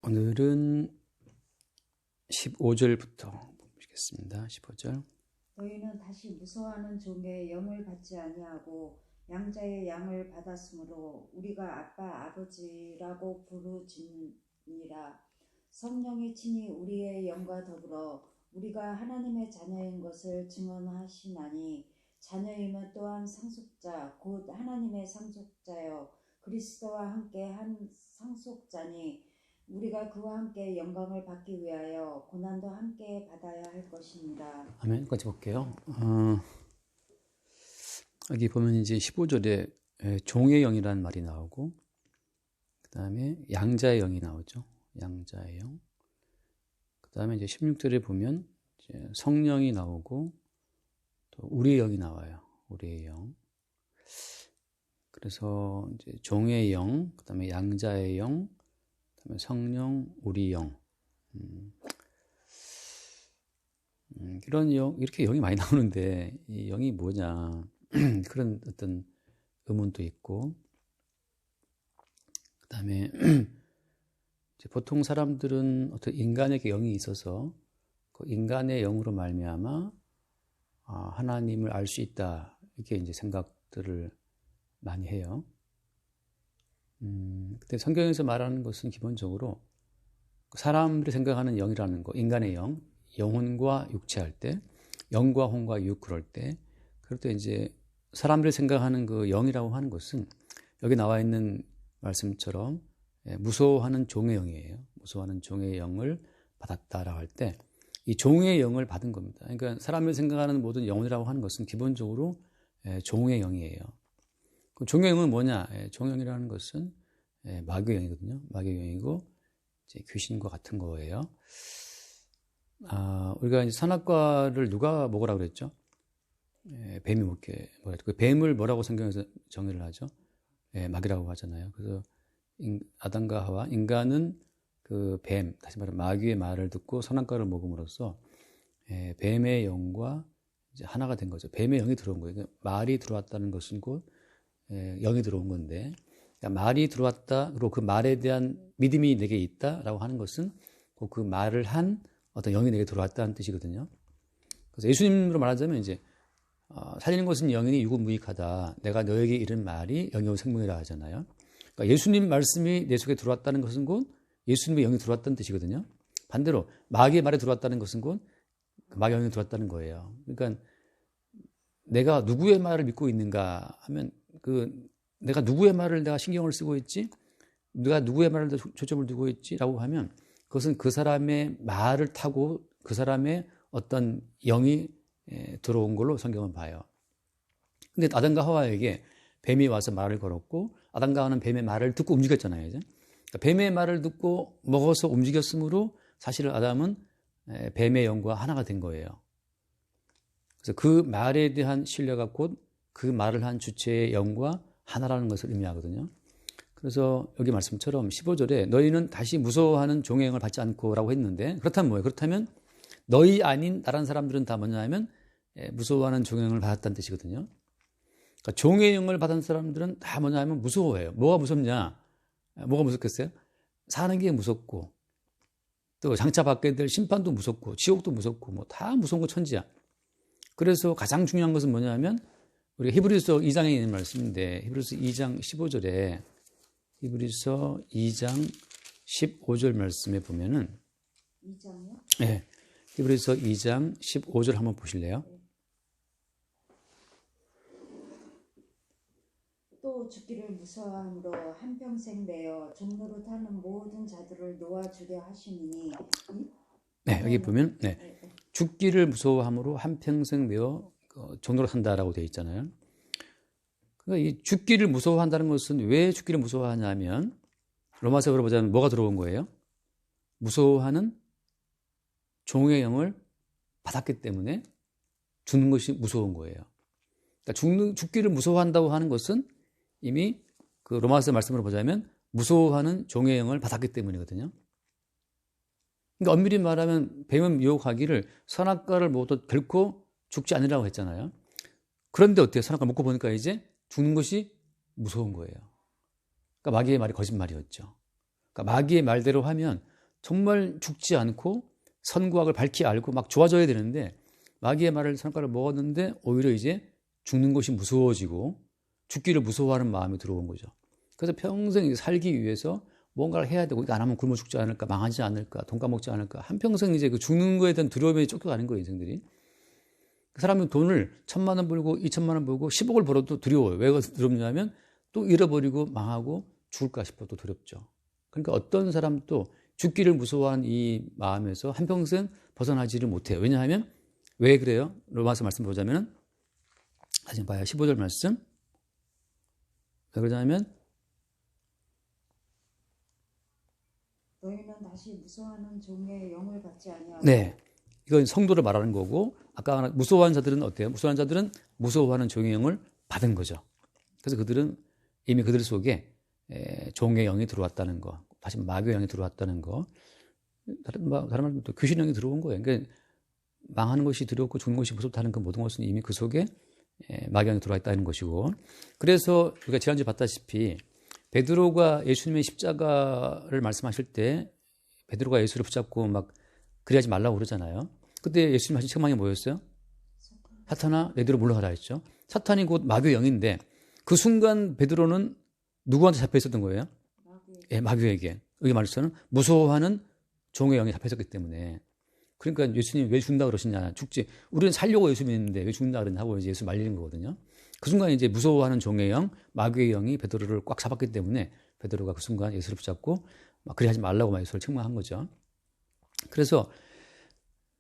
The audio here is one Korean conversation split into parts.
오늘은 15절부터 보시겠습니다. 15절. 너희는 다시 무서워하는 종의 영을 받지 아니하고 양자의 양을 받았으므로 우리가 아빠 아버지라고 부르짖느니라. 성령이 친히 우리의 영과 더불어 우리가 하나님의 자녀인 것을 증언하시나니 자녀이면 또한 상속자 곧 하나님의 상속자여 그리스도와 함께 한 상속자니 우리가 그와 함께 영광을 받기 위하여 고난도 함께 받아야 할 것입니다. 아멘. 같이 볼게요. 여기 보면 이제 15절에 종의 영이라는 말이 나오고, 그 다음에 양자의 영이 나오죠. 양자의 영. 그 다음에 이제 16절에 보면 이제 성령이 나오고, 또 우리의 영이 나와요. 우리의 영. 그래서 이제 종의 영, 그 다음에 양자의 영, 그 다음에 성령, 우리 영. 이런 영, 이렇게 영이 많이 나오는데, 이 영이 뭐냐. 그런 어떤 의문도 있고, 그 다음에 보통 사람들은 어떤 인간에게 영이 있어서 그 인간의 영으로 말미암아 하나님을 알 수 있다, 이렇게 이제 생각들을 많이 해요. 근데 성경에서 말하는 것은 기본적으로 사람들이 생각하는 영이라는 거, 인간의 영, 영혼과 육체할 때, 영과 혼과 육 그럴 때, 그럴 때 이제 사람들이 생각하는 그 영이라고 하는 것은 여기 나와 있는 말씀처럼 무서워하는 종의 영이에요. 무서워하는 종의 영을 받았다라고 할 때 이 종의 영을 받은 겁니다. 그러니까 사람들이 생각하는 모든 영이라고 하는 것은 기본적으로 종의 영이에요. 그 종의 영은 뭐냐? 종의 영이라는 것은 마귀의 영이거든요. 마귀의 영이고 이제 귀신과 같은 거예요. 우리가 이제 선악과를 누가 먹으라고 그랬죠? 뱀이 먹게 뭐라 그 뱀을 뭐라고 성경에서 정의를 하죠? 마귀라고 하잖아요. 그래서 아담과 하와, 인간은 그 뱀, 다시 말하면 마귀의 말을 듣고 선악과를 먹음으로써 뱀의 영과 이제 하나가 된 거죠. 뱀의 영이 들어온 거예요. 그러니까 말이 들어왔다는 것은 곧 영이 들어온 건데, 그러니까 말이 들어왔다, 그리고 그 말에 대한 믿음이 내게 있다라고 하는 것은 곧 그 말을 한 어떤 영이 내게 들어왔다는 뜻이거든요. 그래서 예수님으로 말하자면 이제 살리는 것은 영이니 육은 무익하다. 내가 너에게 이른 말이 영이요 생명이라 하잖아요. 그러니까 예수님 말씀이 내 속에 들어왔다는 것은 곧 예수님의 영이 들어왔다는 뜻이거든요. 반대로 마귀의 말에 들어왔다는 것은 곧 마귀의 영이 들어왔다는 거예요. 그러니까 내가 누구의 말을 믿고 있는가 하면 내가 누구의 말을 내가 신경을 쓰고 있지? 내가 누구의 말을 초점을 두고 있지라고 하면 그것은 그 사람의 말을 타고 그 사람의 어떤 영이 들어온 걸로 성경은 봐요. 근데 아담과 하와에게 뱀이 와서 말을 걸었고 아담과 하와는 뱀의 말을 듣고 움직였잖아요. 이제. 그러니까 뱀의 말을 듣고 먹어서 움직였으므로 사실은 아담은 뱀의 영과 하나가 된 거예요. 그래서 그 말에 대한 신뢰가 곧 그 말을 한 주체의 영과 하나라는 것을 의미하거든요. 그래서 여기 말씀처럼 15절에 너희는 다시 무서워하는 종의 영을 받지 않고라고 했는데, 그렇다면 뭐예요? 그렇다면 너희 아닌 다른 사람들은 다 뭐냐 하면 무서워하는 종의 영을 받았다는 뜻이거든요. 그러니까 종의 영을 받은 사람들은 다 뭐냐 하면 무서워해요. 뭐가 무섭냐? 뭐가 무섭겠어요? 사는 게 무섭고, 또 장차 받게 될 심판도 무섭고, 지옥도 무섭고, 뭐 다 무서운 거 천지야. 그래서 가장 중요한 것은 뭐냐 하면 우리가 히브리서 2장에 있는 말씀인데, 히브리서 2장 15절에 히브리서 2장 15절 말씀에 보면은 2장이요? 네, 히브리서 2장 15절 한번 보실래요? 또 죽기를 무서워함으로 한평생 매어 종로로 타는 모든 자들을 놓아주려 하시니 네, 여기 보면 죽기를 무서워함으로 한평생 매어 종로로 탄다라고 되어 있잖아요. 그러니까 이 죽기를 무서워한다는 것은 왜 죽기를 무서워하냐면 로마서로 보자면 뭐가 들어온 거예요? 무서워하는 종의 영을 받았기 때문에 죽는 것이 무서운 거예요. 그러니까 죽기를 무서워한다고 하는 것은 이미 그 로마서 말씀으로 보자면 무서워하는 종의 영을 받았기 때문이거든요. 그러니까 엄밀히 말하면 뱀은 유혹하기를 선악과를 먹어도 결코 죽지 않으라고 했잖아요. 그런데 어때요? 선악과 먹고 보니까 이제 죽는 것이 무서운 거예요. 그러니까 마귀의 말이 거짓말이었죠. 그러니까 마귀의 말대로 하면 정말 죽지 않고 선과 악을 밝히 알고 막 좋아져야 되는데 마귀의 말을 선가를 먹었는데 오히려 이제 죽는 것이 무서워지고 죽기를 무서워하는 마음이 들어온 거죠. 그래서 평생 살기 위해서 뭔가를 해야 되고 이거 안 하면 굶어 죽지 않을까, 망하지 않을까, 돈 까먹지 않을까 한평생 이제 그 죽는 거에 대한 두려움에 쫓겨가는 거예요, 인생들이. 그 사람은 돈을 1,000만 원 벌고 2,000만 원 벌고 10억을 벌어도 두려워요. 왜 두렵냐면 또 잃어버리고 망하고 죽을까 싶어도 두렵죠. 그러니까 어떤 사람도 죽기를 무서워하는 이 마음에서 한평생 벗어나지를 못해요. 왜냐하면 왜 그래요? 로마서 말씀 보자면 다시 봐요. 15절 말씀. 왜 그러냐면 너희는 다시 무서워하는 종의 영을 받지 아니하고 네. 이건 성도를 말하는 거고 아까 무서워하는 자들은 어때요? 무서워하는 자들은 무서워하는 종의 영을 받은 거죠. 그래서 그들은 이미 그들 속에 종의 영이 들어왔다는 거, 다시 마귀의 영이 들어왔다는 거, 다른 말로 또 귀신 영이 들어온 거예요. 그러니까 망하는 것이 두렵고 죽는 것이 무섭다는 그 모든 것은 이미 그 속에 마귀의 영이 들어와 있다는 것이고, 그래서 우리가 지난주에 봤다시피 베드로가 예수님의 십자가를 말씀하실 때 베드로가 예수를 붙잡고 막 그리하지 말라고 그러잖아요. 그때 예수님 하신 책망이 뭐였어요? 사탄아 내 뒤로 물러가라 했죠. 사탄이 곧 마귀의 영인데 그 순간 베드로는 누구한테 잡혀 있었던 거예요? 마귀에게. 여기 말해서는 무서워하는 종의 영에 잡혀 있었기 때문에. 그러니까 예수님 왜 죽는다 그러시냐. 죽지. 우리는 살려고 예수 믿는데 왜 죽는다 그러냐 하고 이제 예수 말리는 거거든요. 그 순간 이제 무서워하는 종의 영, 마귀의 영이 베드로를 꽉 잡았기 때문에 베드로가 그 순간 예수를 붙잡고 막 그리하지 말라고 예수를 책망한 거죠. 그래서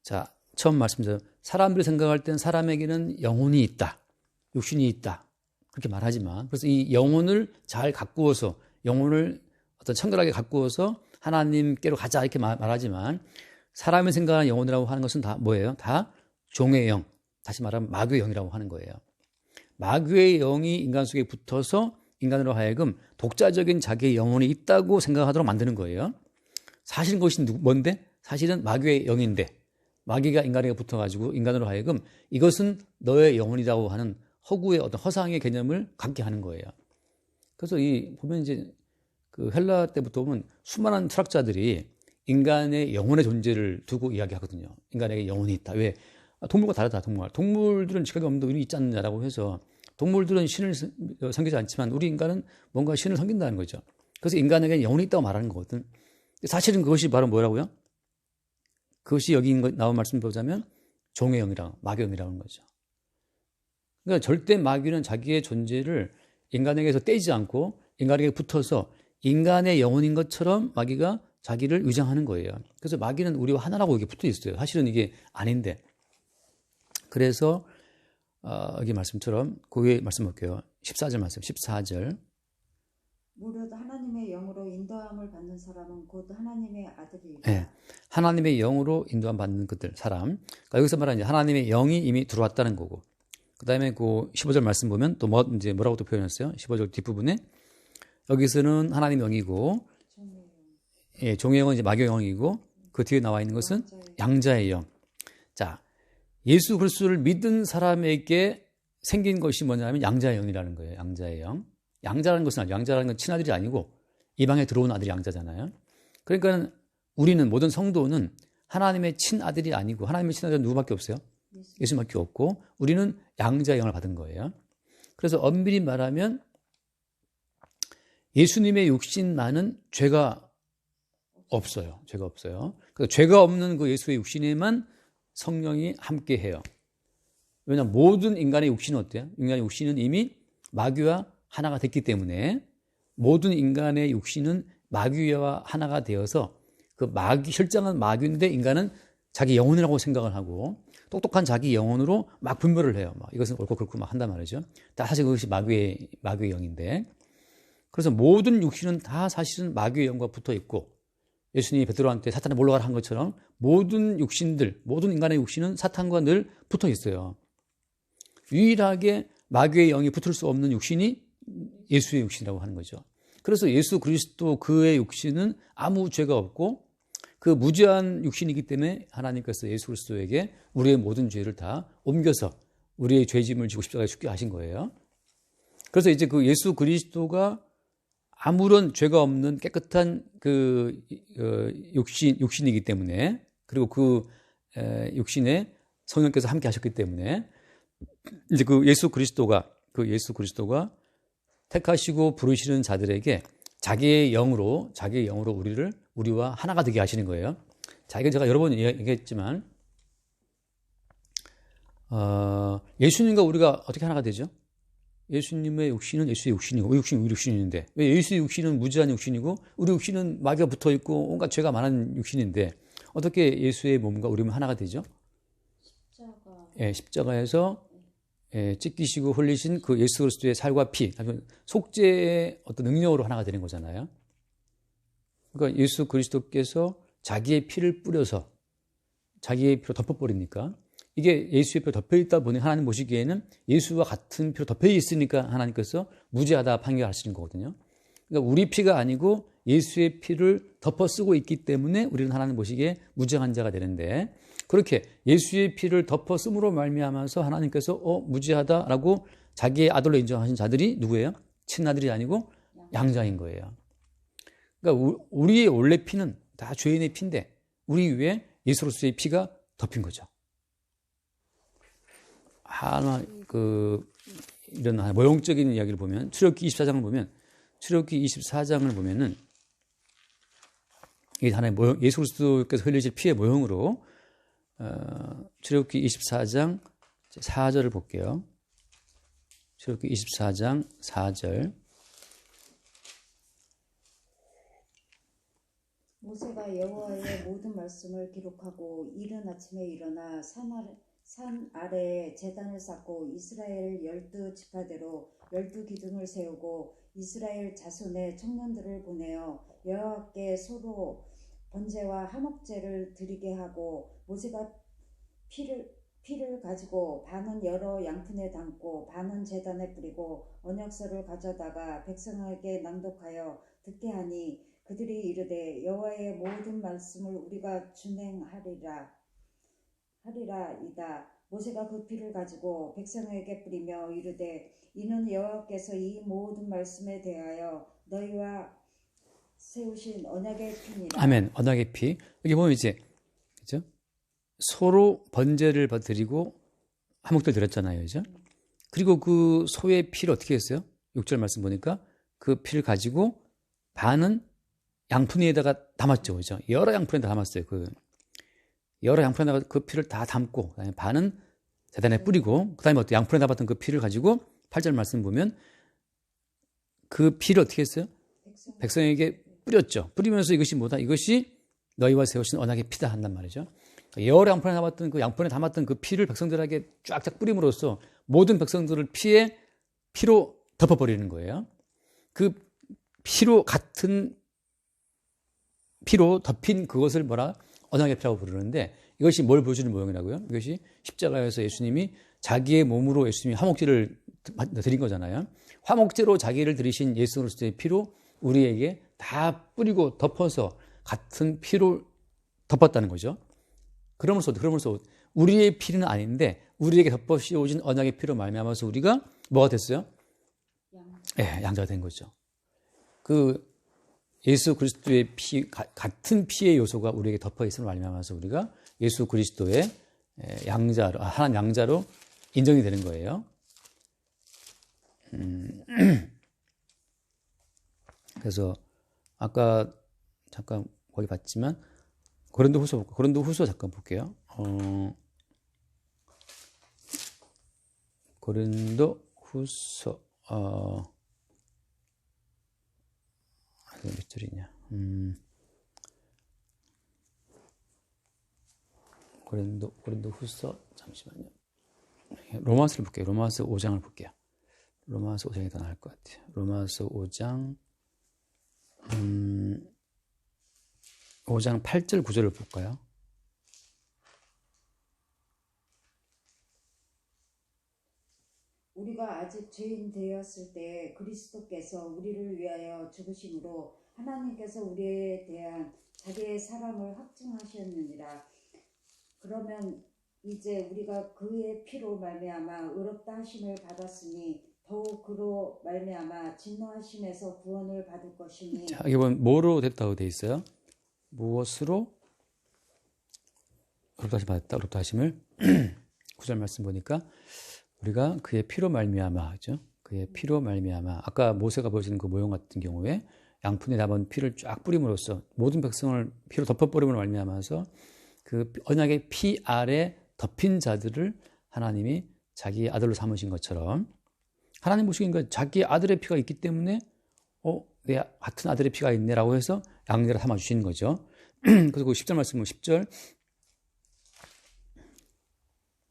자, 처음 말씀드린 사람들이 생각할 땐 사람에게는 영혼이 있다. 육신이 있다. 그렇게 말하지만 그래서 이 영혼을 잘 가꾸어서 영혼을 어떤 청결하게 가꾸어서 하나님께로 가자 이렇게 말하지만 사람이 생각하는 영혼이라고 하는 것은 다 뭐예요? 다 종의 영. 다시 말하면 마귀의 영이라고 하는 거예요. 마귀의 영이 인간 속에 붙어서 인간으로 하여금 독자적인 자기의 영혼이 있다고 생각하도록 만드는 거예요. 사실은 그것이 뭔데? 사실은 마귀의 영인데 마귀가 인간에게 붙어가지고 인간으로 하여금 이것은 너의 영혼이라고 하는 허구의 어떤 허상의 개념을 갖게 하는 거예요. 그래서 보면 이제 그 헬라 때부터 보면 수많은 철학자들이 인간의 영혼의 존재를 두고 이야기하거든요. 인간에게 영혼이 있다. 왜? 동물과 다르다, 동물. 동물들은 지각이 없는데 우리 있지 않느냐라고 해서 동물들은 신을 섬기지 않지만 우리 인간은 뭔가 신을 섬긴다는 거죠. 그래서 인간에게 영혼이 있다고 말하는 거거든. 사실은 그것이 바로 뭐라고요? 그것이 여기 나온 말씀 보자면 종의 영이라고, 마귀의 영이라고 하는 거죠. 그러니까 절대 마귀는 자기의 존재를 인간에게서 떼지 않고 인간에게 붙어서 인간의 영혼인 것처럼 마귀가 자기를 위장하는 거예요. 그래서 마귀는 우리와 하나라고 이게 붙어 있어요. 사실은 이게 아닌데. 그래서 여기 말씀처럼 거기에 말씀 볼게요. 14절 말씀, 14절. 무릇 하나님의 영으로 인도함을 받는 사람은 곧 하나님의 아들이다. 네, 하나님의 영으로 인도함 받는 그들, 사람. 그러니까 여기서 말하는 하나님의 영이 이미 들어왔다는 거고. 그 다음에 그 15절 말씀 보면 또 이제 뭐라고 또 표현했어요? 15절 뒷부분에 여기서는 하나님의 영이고, 종의 영은 이제 마귀의 영이고, 그 뒤에 나와 있는 것은 양자의 영. 자, 예수 그리스도를 믿은 사람에게 생긴 것이 뭐냐면 양자의 영이라는 거예요. 양자의 영. 양자라는 것은 아니죠. 양자라는 건 친아들이 아니고 이방에 들어온 아들이 양자잖아요. 그러니까 우리는 모든 성도는 하나님의 친아들이 아니고 하나님의 친아들은 누구밖에 없어요? 예수밖에 없고 우리는 양자의 영을 받은 거예요. 그래서 엄밀히 말하면 예수님의 육신만은 죄가 없어요. 죄가 없어요. 그래서 죄가 없는 그 예수의 육신에만 성령이 함께해요. 왜냐하면 모든 인간의 육신은 어때요? 인간의 육신은 이미 마귀와 하나가 됐기 때문에 모든 인간의 육신은 마귀와 하나가 되어서 그 혈장은 마귀인데 인간은 자기 영혼이라고 생각을 하고 똑똑한 자기 영혼으로 막 분별을 해요. 막 이것은 옳고 그렇고 막 한단 말이죠. 다 사실 그것이 마귀의 영인데 그래서 모든 육신은 다 사실은 마귀의 영과 붙어 있고 예수님이 베드로한테 사탄에 몰러가라 한 것처럼 모든 육신들, 모든 인간의 육신은 사탄과 늘 붙어 있어요. 유일하게 마귀의 영이 붙을 수 없는 육신이 예수의 육신이라고 하는 거죠. 그래서 예수 그리스도 그의 육신은 아무 죄가 없고 그 무죄한 육신이기 때문에 하나님께서 예수 그리스도에게 우리의 모든 죄를 다 옮겨서 우리의 죄짐을 지고 십자가에 죽게 하신 거예요. 그래서 이제 그 예수 그리스도가 아무런 죄가 없는 깨끗한 육신이기 때문에, 그리고 육신에 성령께서 함께 하셨기 때문에, 이제 예수 그리스도가 택하시고 부르시는 자들에게 자기의 영으로 우리와 하나가 되게 하시는 거예요. 자, 이건 제가 여러 번 얘기했지만, 예수님과 우리가 어떻게 하나가 되죠? 예수님의 육신은 예수의 육신이고, 우리 육신은 우리 육신인데, 왜 예수의 육신은 무지한 육신이고, 우리 육신은 마귀가 붙어 있고, 온갖 죄가 많은 육신인데, 어떻게 예수의 몸과 우리 몸 하나가 되죠? 십자가에서 찢기시고 흘리신 그 예수 그리스도의 살과 피, 속죄의 어떤 능력으로 하나가 되는 거잖아요. 그러니까 예수 그리스도께서 자기의 피를 뿌려서 자기의 피로 덮어버리니까, 이게 예수의 피로 덮여있다 보니 하나님 보시기에는 예수와 같은 피로 덮여있으니까 하나님께서 무죄하다 판결하시는 거거든요. 그러니까 우리 피가 아니고 예수의 피를 덮어쓰고 있기 때문에 우리는 하나님 보시기에 무죄한 자가 되는데, 그렇게 예수의 피를 덮어쓰므로 말미암아서 하나님께서 무죄하다라고 자기의 아들로 인정하신 자들이 누구예요? 친아들이 아니고 양자인 거예요. 그러니까 우리의 원래 피는 다 죄인의 피인데 우리 위에 예수 그리스도의 피가 덮인 거죠. 이런 모형적인 이야기를 보면, 출애굽기 24장을 보면은 이게 하나의 모형, 예수 그리스도께서 흘리실 피의 모형으로, 출애굽기 24장 4절을 볼게요. 출애굽기 24장 4절. 모세가 여호와의 모든 말씀을 기록하고 이른 아침에 일어나 산 아래에 제단을 쌓고 이스라엘 12지파대로 12기둥을 세우고 이스라엘 자손의 청년들을 보내어 여호와께 서로 번제와 화목제를 드리게 하고, 모세가 피를 가지고 반은 여러 양푼에 담고 반은 제단에 뿌리고 언약서를 가져다가 백성에게 낭독하여 듣게 하니, 그들이 이르되 여호와의 모든 말씀을 우리가 준행하리라 이다. 모세가 그 피를 가지고 백성에게 뿌리며 이르되 이는 여호와께서 이 모든 말씀에 대하여 너희와 세우신 언약의 피니라. 아멘. 언약의 피. 여기 보면 이제, 그죠? 소로 번제를 드리고 화목제를 드렸잖아요. 그죠? 그리고 그 소의 피를 어떻게 했어요? 6절 말씀 보니까 그 피를 가지고 반은 양푼에다가 담았죠. 그죠? 여러 양푼에다 담았어요. 여러 양푼에다가 그 피를 다 담고, 그다음에 반은 제단에 뿌리고, 그다음에 양푼에 담았던 그 피를 가지고 8절 말씀 보면 그 피를 어떻게 했어요? 백성에게 뿌렸죠. 뿌리면서 이것이 뭐다? 이것이 너희와 세우신 언약의 피다 한단 말이죠. 여러 양푼에 담았던 그 양푼에 담았던 그 피를 백성들에게 쫙쫙 뿌림으로써 모든 백성들을 피로 덮어버리는 거예요. 그 같은 피로 덮인 그것을 언약의 피라고 부르는데, 이것이 뭘 보여주는 모형이라고요? 이것이 십자가에서 예수님이 자기의 몸으로 예수님이 화목제를 드린 거잖아요. 화목제로 자기를 드리신 예수 그리스도의 피로 우리에게 다 뿌리고 덮어서 같은 피로 덮었다는 거죠. 그러면서 우리의 피는 아닌데 우리에게 덮어 씌워진 언약의 피로 말미암아서 우리가 뭐가 됐어요? 양자가 된 거죠. 예수 그리스도의 피, 같은 피의 요소가 우리에게 덮어 있음을 말미암아서 우리가 예수 그리스도의 양자로, 하나님 양자로 인정이 되는 거예요. 그래서 아까 잠깐 거기 봤지만 고린도후서 잠깐 볼게요. 고린도후서 몇 절이냐? 고린도후서 잠시만요. 로마서를 볼게요. 로마서 5장을 볼게요. 로마서 5장이 더 나을 것 같아요. 로마서 5장 5장 8절 9절을 볼까요? 우리가 아직 죄인 되었을 때 그리스도께서 우리를 위하여 죽으심으로 하나님께서 우리에 대한 자기의 사랑을 확증하셨느니라. 그러면 이제 우리가 그의 피로 말미암아 의롭다 하심을 받았으니 더욱 그로 말미암아 진노하심에서 구원을 받을 것이니. 자, 여기 보면 뭐로 됐다고 돼 있어요? 무엇으로 의롭다 하심 받았다. 의롭다 하심을 9절 말씀 보니까 우리가 그의 피로 말미암아, 그죠? 그의 피로 말미암아. 아까 모세가 보여주는 그 모형 같은 경우에 양푼에 담은 피를 쫙 뿌림으로써 모든 백성을 피로 덮어버림으로 말미암아서 그 언약의 피 아래 덮인 자들을 하나님이 자기 아들로 삼으신 것처럼 하나님 보시기에 자기 아들의 피가 있기 때문에 내 같은 아들의 피가 있네라고 해서 양자를 삼아 주시는 거죠. 그리고 10절 말씀은 10절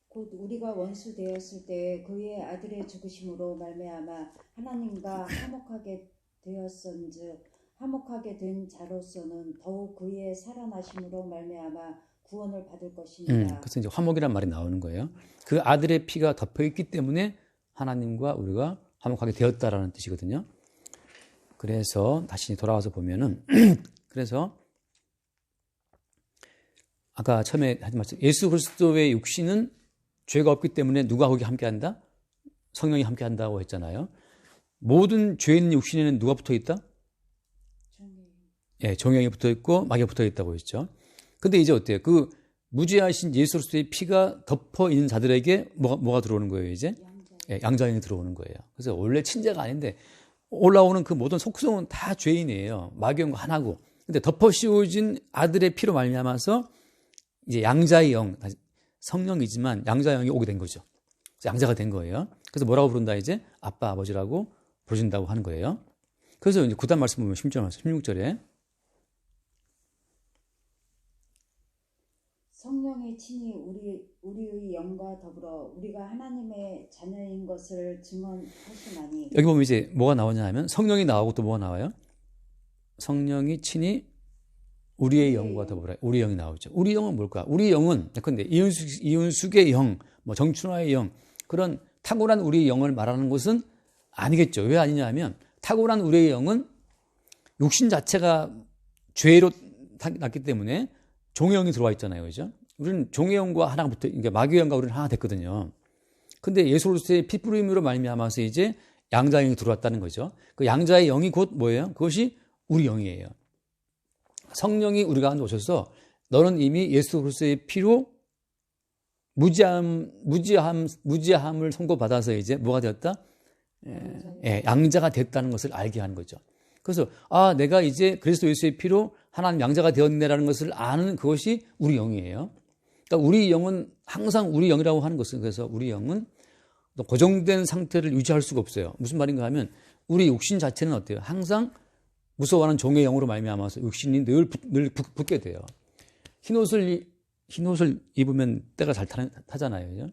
곧 우리가 원수 되었을 때 그의 아들의 죽으심으로 말미암아 하나님과 화목하게 되었은즉 화목하게 된 자로서는 더욱 그의 살아나심으로 말미암아 구원을 받을 것이니라. 그래서 이제 화목이란 말이 나오는 거예요. 그 아들의 피가 덮여 있기 때문에 하나님과 우리가 화목하게 되었다라는 뜻이거든요. 그래서 다시 돌아와서 보면은 그래서 아까 처음에 하신 말씀 예수 그리스도의 육신은 죄가 없기 때문에 누가 거기 함께한다? 성령이 함께한다고 했잖아요. 모든 죄 있는 육신에는 누가 붙어 있다? 예, 종영이 붙어 있고 마귀가 붙어 있다고 했죠. 근데 이제 어때요? 그 무죄하신 예수 그리스도의 피가 덮어 있는 자들에게 뭐가 들어오는 거예요, 이제? 예, 양자형이 들어오는 거예요. 그래서 원래 친자가 아닌데 올라오는 그 모든 속성은 다 죄인이에요. 마귀형과 하나고. 근데 덮어 씌워진 아들의 피로 말미암아서 이제 양자의 영, 성령이지만 양자의 영이 오게 된 거죠. 그래서 양자가 된 거예요. 그래서 뭐라고 부른다 이제? 아빠, 아버지라고 부르신다고 하는 거예요. 그래서 이제 구단 말씀 보면 16절에 성령이 친히 우리의 영과 더불어 우리가 하나님의 자녀인 것을 증언하시나니. 여기 보면 이제 뭐가 나오냐 하면 성령이 나오고 또 뭐가 나와요? 성령이 친히 우리의 영과 더불어 우리 영이 나오죠. 우리 영은 뭘까? 우리 영은 예컨대 이윤숙의 영, 뭐 정춘화의 영 그런 탁월한 우리의 영을 말하는 것은 아니겠죠. 왜 아니냐 하면 탁월한 우리의 영은 육신 자체가 죄로 났기 때문에 종의 영이 들어와 있잖아요. 그죠? 우리는 종의 영과 하나가 붙어, 그러니까 마귀의 영과 우리는 하나 됐거든요. 근데 예수 그리스도의 피 뿌림으로 말미암아서 이제 양자의 영이 들어왔다는 거죠. 그 양자의 영이 곧 뭐예요? 그것이 우리 영이에요. 성령이 우리 가운데 오셔서 너는 이미 예수 그리스도의 피로 무지함을 선고받아서 이제 뭐가 되었다? 양자가 됐다는 것을 알게 하는 거죠. 그래서 내가 이제 그리스도 예수의 피로 하나님 양자가 되었네라는 것을 아는 그것이 우리 영이에요. 그러니까 우리 영은 항상 우리 영이라고 하는 것은 그래서 우리 영은 고정된 상태를 유지할 수가 없어요. 무슨 말인가 하면 우리 육신 자체는 어때요? 항상 무서워하는 종의 영으로 말미암아서 육신이 늘 붙게 돼요. 흰 옷을 입으면 때가 잘 타잖아요. 그죠?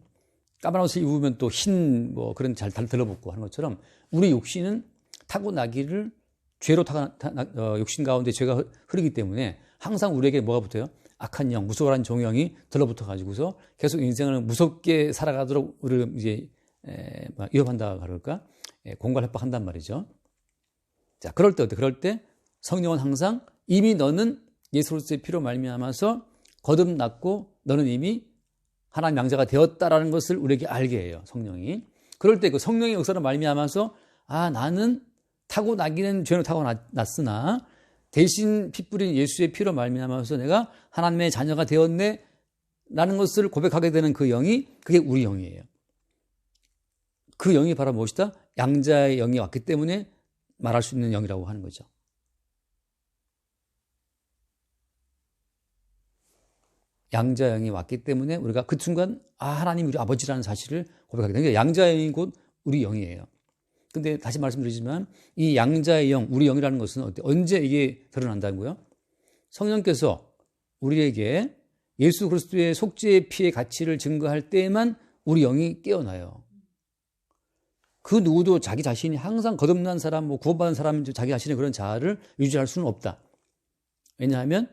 까만 옷을 입으면 또 흰 그런 잘 들러붙고 하는 것처럼 우리 육신은 타고나기를 죄로 육신 가운데 죄가 흐르기 때문에 항상 우리에게 뭐가 붙어요? 악한 영, 무서워하는 종의 영이 들러붙어 가지고서 계속 인생을 무섭게 살아가도록 우리를 이제 위협한다 그럴까? 공갈 협박한단 말이죠. 자, 그럴 때 어때? 그럴 때 성령은 항상 이미 너는 예수 그리스도의 피로 말미암아서 거듭났고 너는 이미 하나님 양자가 되었다라는 것을 우리에게 알게 해요. 성령이. 그럴 때 그 성령의 역사로 말미암아서 나는 타고나기는 죄로 타고났으나 대신 피 뿌린 예수의 피로 말미암아서 내가 하나님의 자녀가 되었네 라는 것을 고백하게 되는 그 영이 그게 우리 영이에요. 그 영이 바로 무엇이다? 양자의 영이 왔기 때문에 말할 수 있는 영이라고 하는 거죠. 양자의 영이 왔기 때문에 우리가 그 순간 하나님 우리 아버지라는 사실을 고백하게 되는 거예요. 양자의 영이 곧 우리 영이에요. 근데 다시 말씀드리지만 이 양자의 영, 우리 영이라는 것은 언제 이게 드러난다고요? 성령께서 우리에게 예수 그리스도의 속죄의 피의 가치를 증거할 때에만 우리 영이 깨어나요. 그 누구도 자기 자신이 항상 거듭난 사람, 구원받은 사람, 자기 자신의 그런 자아를 유지할 수는 없다. 왜냐하면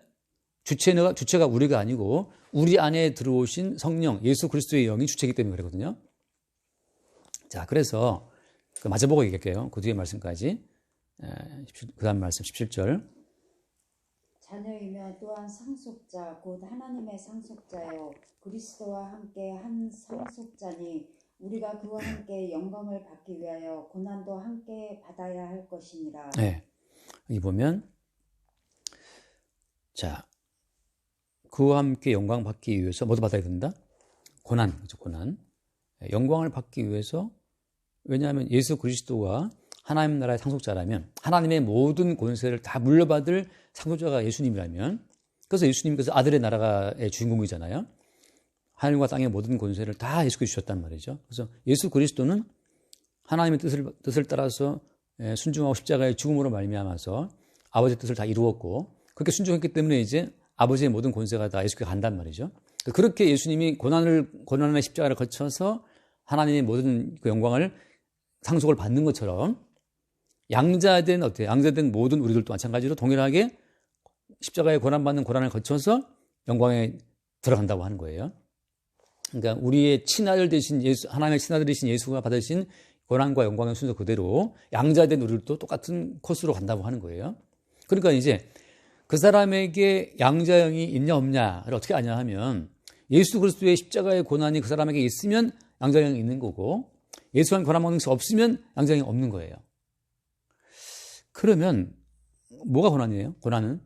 주체가 우리가 아니고 우리 안에 들어오신 성령, 예수 그리스도의 영이 주체이기 때문에 그러거든요. 자, 그래서 마저 보고 얘기할게요. 그 뒤에 말씀까지. 그 다음 말씀 17절. 자녀이며 또한 상속자 곧 하나님의 상속자요 그리스도와 함께 한 상속자니 우리가 그와 함께 영광을 받기 위하여 고난도 함께 받아야 할 것이니라. 네. 여기 보면 자, 그와 함께 영광 받기 위해서 뭐도 받아야 된다? 고난, 그렇죠? 고난. 영광을 받기 위해서, 왜냐하면 예수 그리스도가 하나님 나라의 상속자라면, 하나님의 모든 권세를 다 물려받을 상속자가 예수님이라면, 그래서 예수님께서 아들의 나라의 주인공이잖아요. 하늘과 땅의 모든 권세를 다 예수께서 주셨단 말이죠. 그래서 예수 그리스도는 하나님의 뜻을 따라서 순종하고 십자가의 죽음으로 말미암아서 아버지의 뜻을 다 이루었고, 그렇게 순종했기 때문에 이제 아버지의 모든 권세가 다 예수께 간단 말이죠. 그렇게 예수님이 고난의 십자가를 거쳐서 하나님의 모든 그 영광을 상속을 받는 것처럼 양자된 모든 우리들도 마찬가지로 동일하게 십자가의 고난받는 고난을 거쳐서 영광에 들어간다고 하는 거예요. 그러니까 우리의 친아들 되신 하나님의 친아들 되신 예수가 받으신 고난과 영광의 순서 그대로 양자된 우리들도 똑같은 코스로 간다고 하는 거예요. 그러니까 이제 그 사람에게 양자형이 있냐 없냐를 어떻게 아냐 하면 예수 그리스도의 십자가의 고난이 그 사람에게 있으면 양자형이 있는 거고 예수한 고난 받는 것이 없으면 양자형이 없는 거예요. 그러면 뭐가 고난이에요? 고난은?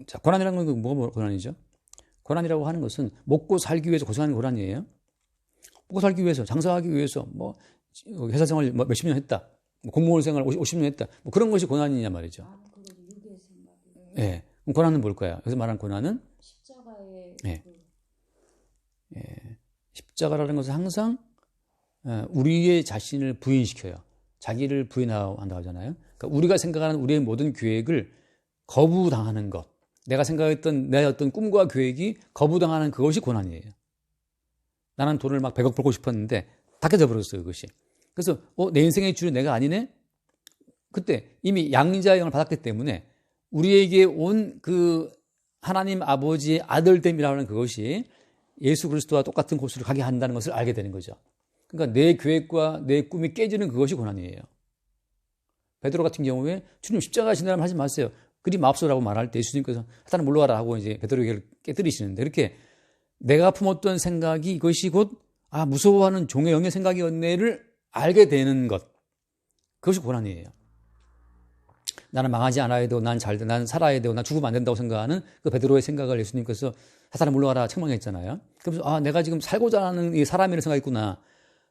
자, 고난이라는 건 뭐가 고난이죠? 고난이라고 하는 것은 먹고 살기 위해서 고생하는 고난이에요. 먹고 살기 위해서, 장사하기 위해서, 회사 생활 몇십 년 했다. 공무원 생활 50년 했다. 그런 것이 고난이냐 말이죠. 유괴 생각이. 네. 그럼 고난은 뭘까요? 여기서 말하는 고난은? 십자가의. 네. 십자가라는 것은 항상 우리의 자신을 부인시켜요. 자기를 부인한다고 하잖아요. 그러니까 우리가 생각하는 우리의 모든 계획을 거부당하는 것. 내가 생각했던 내 어떤 꿈과 계획이 거부당하는 그것이 고난이에요. 나는 돈을 막 100억 벌고 싶었는데 다 깨져버렸어요, 그것이. 그래서 내 인생의 주는 내가 아니네? 그때 이미 양자형을 받았기 때문에 우리에게 온 그 하나님 아버지의 아들됨이라고 하는 그것이 예수 그리스도와 똑같은 곳으로 가게 한다는 것을 알게 되는 거죠. 그러니까 내 계획과 내 꿈이 깨지는 그것이 고난이에요. 베드로 같은 경우에 주님 십자가 지나면 하지 마세요. 그리 마옵소라고 말할 때 예수님께서 사탄아 물러가라 하고 이제 베드로에게 깨뜨리시는데, 이렇게 내가 품었던 생각이 이것이 곧 무서워하는 종의 영의 생각이었네를 알게 되는 것, 그것이 고난이에요. 나는 망하지 않아야 되고 난 살아야 되고 난 죽으면 안 된다고 생각하는 그 베드로의 생각을 예수님께서 사탄아 물러가라 책망했잖아요. 그래서 내가 지금 살고자 하는 이 사람의 생각이 있구나.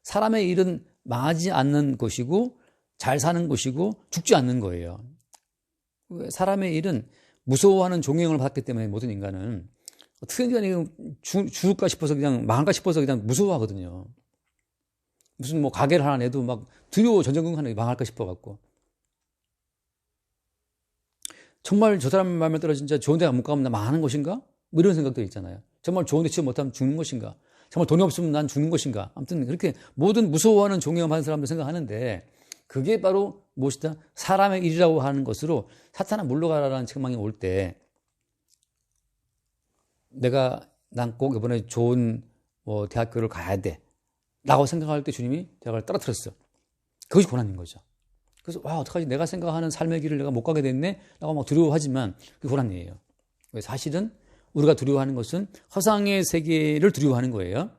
사람의 일은 망하지 않는 것이고 잘 사는 것이고 죽지 않는 거예요. 사람의 일은 무서워하는 종의 영을 받았기 때문에 모든 인간은 어떻게 죽을까 싶어서 그냥 망할까 싶어서 그냥 무서워하거든요. 무슨 가게를 하나 내도 막 두려워, 전전긍긍 하는 게 망할까 싶어갖고. 정말 저 사람 말만 따라 진짜 좋은 데 못 가면 나 망하는 것인가? 이런 생각도 있잖아요. 정말 좋은 데 취업 못하면 죽는 것인가? 정말 돈이 없으면 난 죽는 것인가? 아무튼 그렇게 모든 무서워하는 종의 영을 받은 사람들 생각하는데, 그게 바로 무엇이다? 사람의 일이라고 하는 것으로 사탄아 물러가라는 책망이 올 때 난 꼭 이번에 좋은 대학교를 가야 돼 라고 생각할 때 주님이 대학을 떨어뜨렸어. 그것이 고난인 거죠. 그래서 어떡하지? 내가 생각하는 삶의 길을 내가 못 가게 됐네 라고 막 두려워하지만 그게 고난이에요. 사실은 우리가 두려워하는 것은 허상의 세계를 두려워하는 거예요.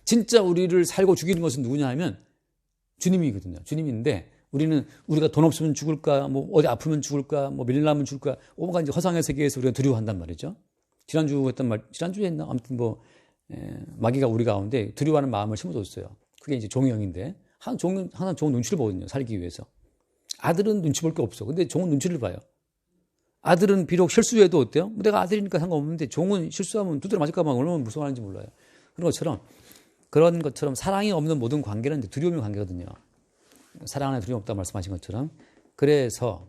진짜 우리를 살고 죽이는 것은 누구냐 하면 주님이거든요. 주님인데 우리가 돈 없으면 죽을까, 어디 아프면 죽을까, 밀려나면 죽을까, 온갖 이제 허상의 세계에서 우리가 두려워한단 말이죠. 지난주에 했나? 아무튼 마귀가 우리 가운데 두려워하는 마음을 심어줬어요. 그게 이제 종의 영인데, 항상 종은 눈치를 보거든요. 살기 위해서. 아들은 눈치 볼 게 없어. 근데 종은 눈치를 봐요. 아들은 비록 실수해도 어때요? 내가 아들이니까 상관없는데 종은 실수하면 두드려 맞을까봐 얼마나 무서워하는지 몰라요. 그런 것처럼 사랑이 없는 모든 관계는 두려움의 관계거든요. 사랑 안에 두려움 없다고 말씀하신 것처럼. 그래서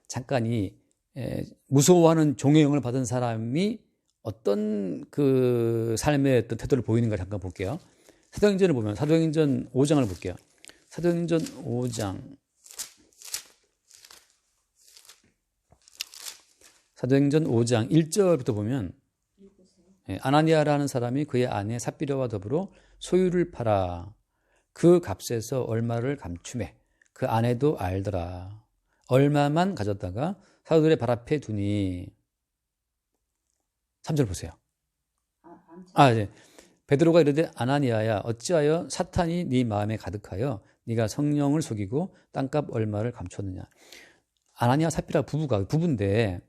잠깐 무서워하는 종의 영을 받은 사람이 어떤 그 삶의 어떤 태도를 보이는가 잠깐 볼게요. 사도행전을 보면 사도행전 5장을 볼게요. 사도행전 5장. 사도행전 5장 1절부터 보면 아나니아라는 사람이 그의 아내 삽비라와 더불어 소유를 팔아 그 값에서 얼마를 감추매 그 아내도 알더라. 얼마만 가졌다가 사도들의 발 앞에 두니. 3절 보세요. 베드로가 이르되 아나니아야 어찌하여 사탄이 네 마음에 가득하여 네가 성령을 속이고 땅값 얼마를 감췄느냐. 아나니아 삽비라 부부인데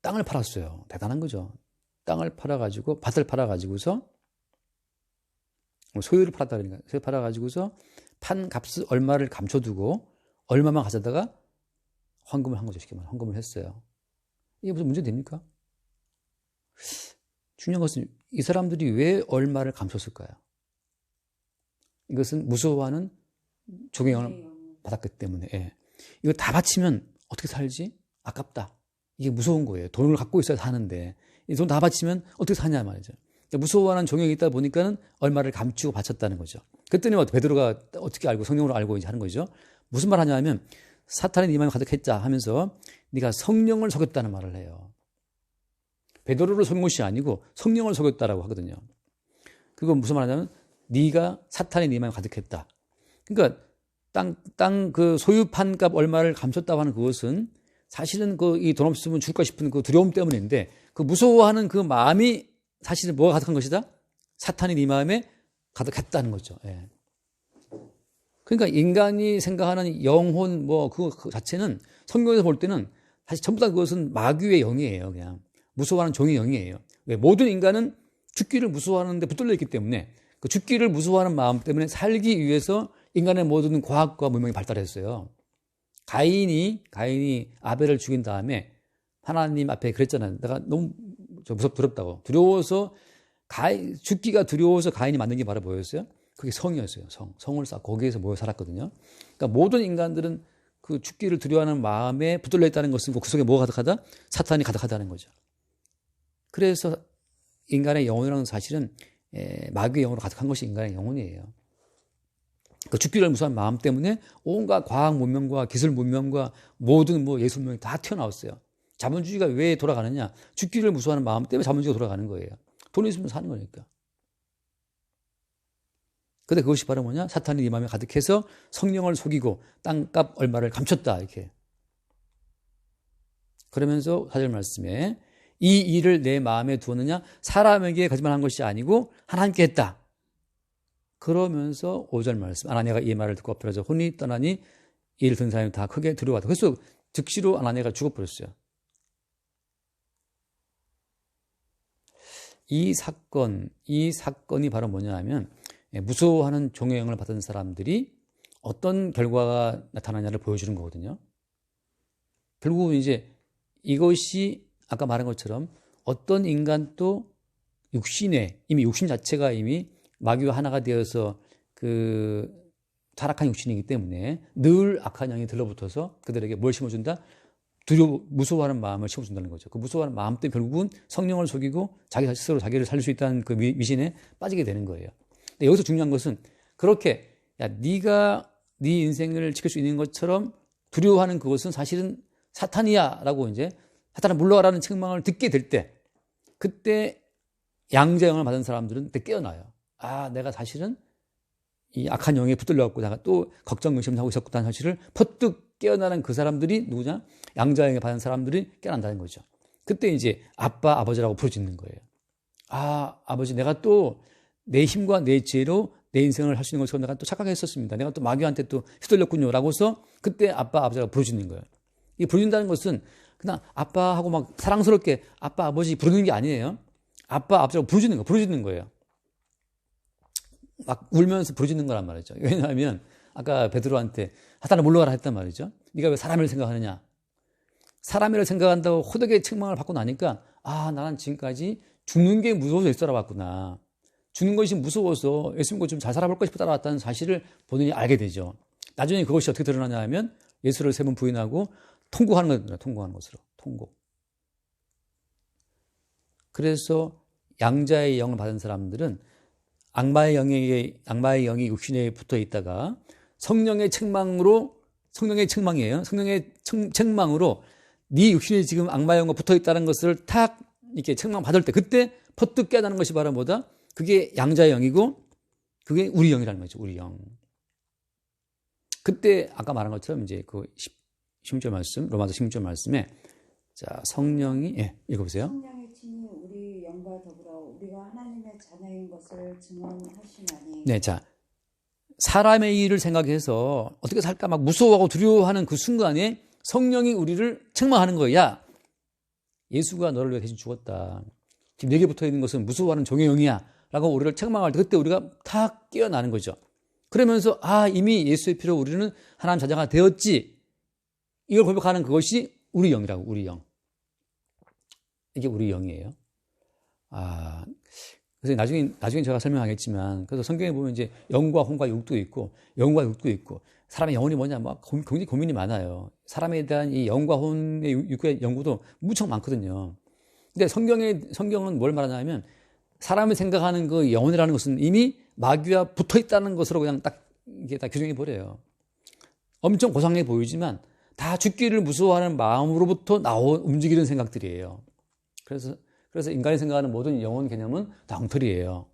땅을 팔았어요. 대단한 거죠. 땅을 팔아가지고 밭을 팔아가지고서 소유를 팔았다 그러니까 소유 팔아가지고서 판 값을 얼마를 감춰두고 얼마만 가져다가 헌금을 한 거죠. 쉽게 말하면 헌금을 했어요. 이게 무슨 문제 됩니까? 중요한 것은 이 사람들이 왜 얼마를 감췄을까요? 이것은 무서워하는 종의 영을 받았기 때문에. 예. 이거 다 바치면 어떻게 살지? 아깝다. 이게 무서운 거예요. 돈을 갖고 있어야 사는데 이 돈 다 바치면 어떻게 사냐 말이죠. 무서워하는 종이 있다 보니까는 얼마를 감추고 바쳤다는 거죠. 그랬더니 베드로가 어떻게 알고 성령으로 알고 이제 하는 거죠. 무슨 말 하냐면 사탄이 네 마음에 가득했자 하면서 네가 성령을 속였다는 말을 해요. 베드로를 속인 것이 아니고 성령을 속였다라고 하거든요. 그거 무슨 말 하냐면 네가 사탄이 네 마음에 가득했다. 그러니까 땅 그 소유판 값 얼마를 감췄다고 하는 그것은 사실은 그 이 돈 없으면 줄까 싶은 그 두려움 때문인데 그 무서워하는 그 마음이 사실은 뭐가 가득한 것이다? 사탄이 네 마음에 가득했다는 거죠. 예. 그러니까 인간이 생각하는 영혼 그 자체는 성경에서 볼 때는 사실 전부 다 그것은 마귀의 영이에요. 그냥 무서워하는 종의 영이에요. 왜? 모든 인간은 죽기를 무서워하는데 붙들려 있기 때문에 그 죽기를 무서워하는 마음 때문에 살기 위해서 인간의 모든 과학과 문명이 발달했어요. 가인이 아벨을 죽인 다음에 하나님 앞에 그랬잖아요. 내가 너무 두렵다고. 두려워서 죽기가 두려워서 가인이 만든 게 바로 뭐였어요? 그게 성이었어요. 성을 쌓고 거기에서 모여 살았거든요. 그러니까 모든 인간들은 그 죽기를 두려워하는 마음에 붙들려 있다는 것은 그 속에 뭐가 가득하다? 사탄이 가득하다는 거죠. 그래서 인간의 영혼이라는 사실은 마귀의 영으로 가득한 것이 인간의 영혼이에요. 그 죽기를 무서워하는 마음 때문에 온갖 과학 문명과 기술 문명과 모든 예술 문명이 다 튀어나왔어요. 자본주의가 왜 돌아가느냐? 죽기를 무서워하는 마음 때문에 자본주의가 돌아가는 거예요. 돈이 있으면 사는 거니까. 근데 그것이 바로 뭐냐? 사탄이 네 마음에 가득해서 성령을 속이고 땅값 얼마를 감췄다 이렇게. 그러면서 4절 말씀에 이 일을 내 마음에 두었느냐? 사람에게 거짓말한 것이 아니고 하나님께 했다. 그러면서 5절 말씀 아나니아가 이 말을 듣고 엎드려져 혼이 떠나니 이를 든 사람이 다 크게 두려워하다. 그래서 즉시로 아나니아가 죽어버렸어요. 이 사건이 바로 뭐냐 하면 무서워하는 종의 영을 받은 사람들이 어떤 결과가 나타나냐를 보여주는 거거든요. 결국은 이제 이것이 아까 말한 것처럼 어떤 인간도 이미 육신 자체가 이미 마귀와 하나가 되어서 그 타락한 육신이기 때문에 늘 악한 영이 들러붙어서 그들에게 뭘 심어준다? 무서워하는 마음을 심어준다는 거죠. 그 무서워하는 마음 때문에 결국은 성령을 속이고 자기 스스로 자기를 살릴 수 있다는 그 미신에 빠지게 되는 거예요. 근데 여기서 중요한 것은 그렇게 네가 네 인생을 지킬 수 있는 것처럼 두려워하는 그것은 사실은 사탄이야라고 이제 사탄을 물러가라는 책망을 듣게 될 때 그때 양자영을 받은 사람들은 그때 깨어나요. 내가 사실은 이 악한 영에 붙들려갖고 내가 또 걱정 의심하고 있었다는 사실을 퍼뜩 깨어나는 그 사람들이 누구냐? 양자영에 받은 사람들이 깨어난다는 거죠. 그때 이제 아빠, 아버지라고 부르짖는 거예요. 아버지, 내가 또 내 힘과 내 지혜로 내 인생을 할 수 있는 것처럼 내가 또 착각했었습니다. 내가 또 마귀한테 또 휘둘렸군요. 라고서 그때 아빠, 아버지라고 부르짖는 거예요. 이 부르짖는다는 것은 그냥 아빠하고 막 사랑스럽게 아빠, 아버지 부르는 게 아니에요. 아빠, 아버지라고 부르짖는 거예요. 막 울면서 부르짖는 거란 말이죠. 왜냐하면 아까 베드로한테 사탄아 물러가라 했단 말이죠. 네가 왜 사람을 생각하느냐. 사람을 생각한다고 호되게 책망을 받고 나니까 나는 지금까지 죽는 게 무서워서 예수 따라왔구나. 죽는 것이 무서워서 예수 믿고 좀 잘 살아볼 것이 따라왔다는 사실을 본인이 알게 되죠. 나중에 그것이 어떻게 드러나냐 하면 예수를 3번 부인하고 통곡하는 것으로. 통곡. 그래서 양자의 영을 받은 사람들은 악마의 영이 육신에 붙어 있다가 성령의 책망이에요. 성령의 책망으로 네 육신에 지금 악마의 영과 붙어 있다는 것을 탁 이렇게 책망 받을 때 그때 퍼뜩 깨닫는 것이 바로 뭐다? 그게 양자의 영이고 그게 우리 영이라는 거죠. 우리 영. 그때 아까 말한 것처럼 이제 그 16절 말씀, 로마서 16절 말씀에 자, 성령이 읽어보세요. 성령의 친히 우리 영과 더불어 우리가 하나님의 자녀인 것을 증언하시나니. 네, 자, 사람의 일을 생각해서 어떻게 살까 막 무서워하고 두려워하는 그 순간에 성령이 우리를 책망하는 거예요. 야, 예수가 너를 위해 대신 죽었다. 지금 내게 붙어 있는 것은 무서워하는 종의 영이야. 라고 우리를 책망할 때 그때 우리가 다 깨어나는 거죠. 그러면서 이미 예수의 피로 우리는 하나님 자녀가 되었지. 이걸 고백하는 그것이 우리 영이라고, 우리 영. 이게 우리 영이에요. 그래서 나중에 제가 설명하겠지만, 그래서 성경에 보면 이제 영과 혼과 육도 있고, 영과 육도 있고, 사람의 영혼이 뭐냐, 막 굉장히 고민이 많아요. 사람에 대한 이 영과 혼의 육의 연구도 무척 많거든요. 근데 성경은 뭘 말하냐면, 사람이 생각하는 그 영혼이라는 것은 이미 마귀와 붙어 있다는 것으로 그냥 이게 다 규정해 버려요. 엄청 고상해 보이지만, 다 죽기를 무서워하는 마음으로부터 움직이는 생각들이에요. 그래서 인간이 생각하는 모든 영혼 개념은 다 엉터리예요.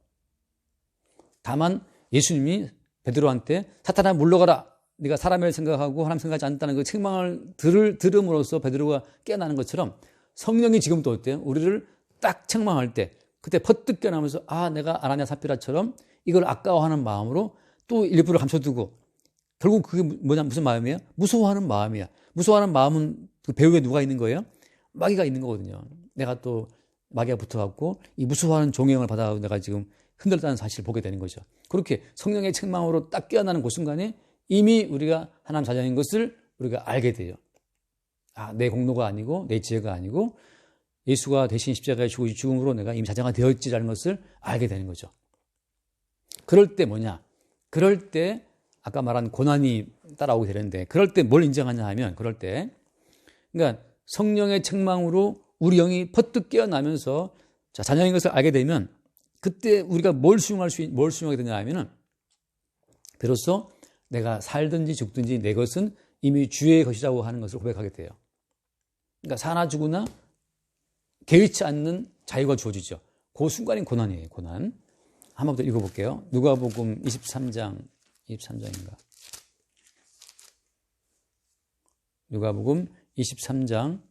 다만 예수님이 베드로한테 사탄아 물러가라. 네가 사람을 생각하고 하나님 생각하지 않는다는 그 책망을 들음으로써 베드로가 깨어나는 것처럼 성령이 지금도 어때요? 우리를 딱 책망할 때 그때 퍼뜩 깨어나면서 내가 아나니아 삽비라처럼 이걸 아까워하는 마음으로 또 일부러 감춰두고 결국 그게 무슨 마음이에요? 무서워하는 마음이야. 무서워하는 마음은 그 배후에 누가 있는 거예요? 마귀가 있는 거거든요. 내가 또 마귀가 붙어갖고 이 무서워하는 종의 영을 받아가지고 내가 지금 흔들다는 사실을 보게 되는 거죠. 그렇게 성령의 책망으로 딱 깨어나는 그 순간에 이미 우리가 하나님 자녀인 것을 우리가 알게 돼요. 내 공로가 아니고 내 지혜가 아니고 예수가 대신 십자가에 죽음으로 내가 이미 자녀가 되었지라는 것을 알게 되는 거죠. 그럴 때 뭐냐? 그럴 때 아까 말한 고난이 따라오게 되는데 그럴 때 뭘 인정하냐 하면 그러니까 성령의 책망으로 우리 영이 퍼뜩 깨어나면서 자녀인 것을 알게 되면 그때 우리가 뭘 수용하게 되냐 하면은 비로소 내가 살든지 죽든지 내 것은 이미 주의 것이라고 하는 것을 고백하게 돼요. 그러니까 사나 죽으나 개의치 않는 자유가 주어지죠. 그 순간이 고난이에요. 고난. 한번 더 읽어볼게요. 누가복음 23장인가? 누가복음 23장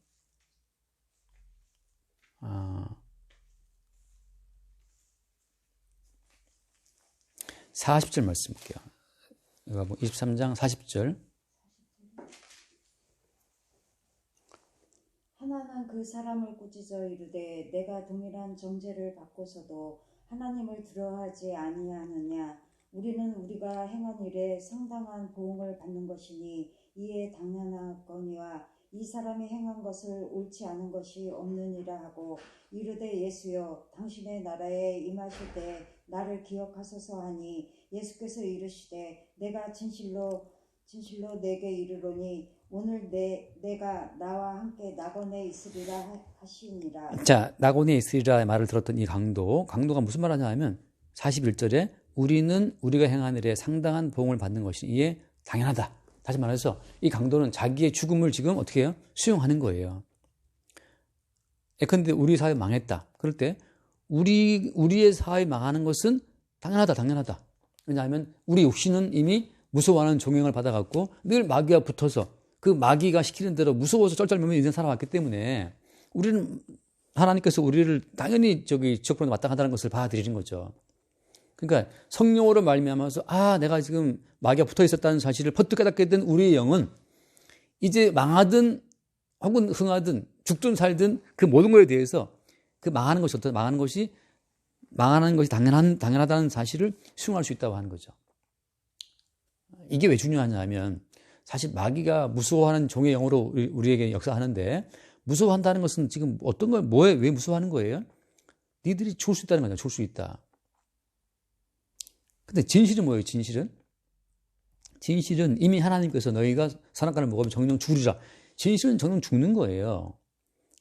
40절 말씀 볼게요. 누가복음 23장 40절. 하나는 그 사람을 꾸짖어 이르되 내가 동일한 정죄를 받고서도 하나님을 두려워하지 아니하느냐. 우리는 우리가 행한 일에 상당한 보응을 받는 것이니 이에 당연하거니와 이 사람이 행한 것을 옳지 않은 것이 없느니라 하고 이르되 예수여 당신의 나라에 임하실 때 나를 기억하소서 하니 예수께서 이르시되 내가 진실로 내게 이르노니 오늘 내가 나와 함께 낙원에 있으리라 하시니라. 자, 낙원에 있으리라 말을 들었던 이 강도가 무슨 말 하냐 하면 41절에 우리는 우리가 행한 일에 상당한 보응을 받는 것이 이에 당연하다. 다시 말해서 이 강도는 자기의 죽음을 지금 어떻게 해요? 수용하는 거예요. 예컨대 우리 사회 망했다. 그럴 때 우리의 사회 망하는 것은 당연하다. 왜냐하면 우리 육신은 이미 무서워하는 종행을 받아갖고 늘 마귀와 붙어서 그 마귀가 시키는 대로 무서워서 쩔쩔매며 인생 살아왔기 때문에 우리는 하나님께서 우리를 당연히 지옥불에 마땅하다는 것을 봐드리는 거죠. 그러니까 성령으로 말미암아서 내가 지금 마귀가 붙어 있었다는 사실을 퍼뜩 깨닫게 된 우리의 영은 이제 망하든 혹은 흥하든 죽든 살든 그 모든 것에 대해서 그 망하는 것이 당연하다는 사실을 수용할 수 있다고 하는 거죠. 이게 왜 중요하냐 하면 사실 마귀가 무서워하는 종의 영으로 우리에게 역사하는데 무서워한다는 것은 지금 어떤 거예요? 왜 무서워하는 거예요? 니들이 죽을 수 있다는 거죠. 죽을 수 있다. 근데 진실은 뭐예요? 진실은 이미 하나님께서 너희가 선악과를 먹으면 정령 죽으리라. 진실은 정령 죽는 거예요.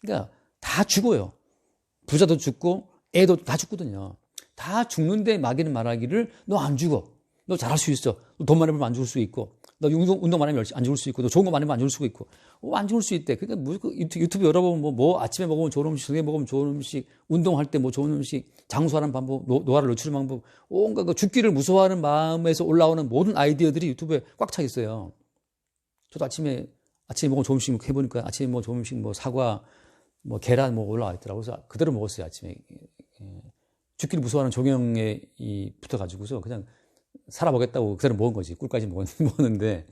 그러니까 다 죽어요. 부자도 죽고 애도 다 죽거든요. 다 죽는데 마귀는 말하기를 너 안 죽어. 너 잘할 수 있어. 너 돈 많이 벌면 안 죽을 수 있고 너 운동 많이 하면 안 죽을 수 있고 너 좋은 거 많이 하면 안 죽을 수 있고 안 죽을 수 있대. 그러니까 유튜브 열어보면 뭐 아침에 먹으면 좋은 음식, 저녁에 먹으면 좋은 음식, 운동할 때 뭐 좋은 음식, 장수하는 방법, 노화를 늦추는 방법, 온갖 그 죽기를 무서워하는 마음에서 올라오는 모든 아이디어들이 유튜브에 꽉 차 있어요. 저도 아침에 먹으면 좋은 음식 해보니까 아침에 뭐 좋은 음식 뭐 사과, 뭐 계란 뭐 올라와 있더라고요. 그래서 그대로 먹었어요. 아침에. 죽기를 무서워하는 종형에 붙어가지고서 그냥 살아보겠다고 그대로 모은 거지. 꿀까지 모았는데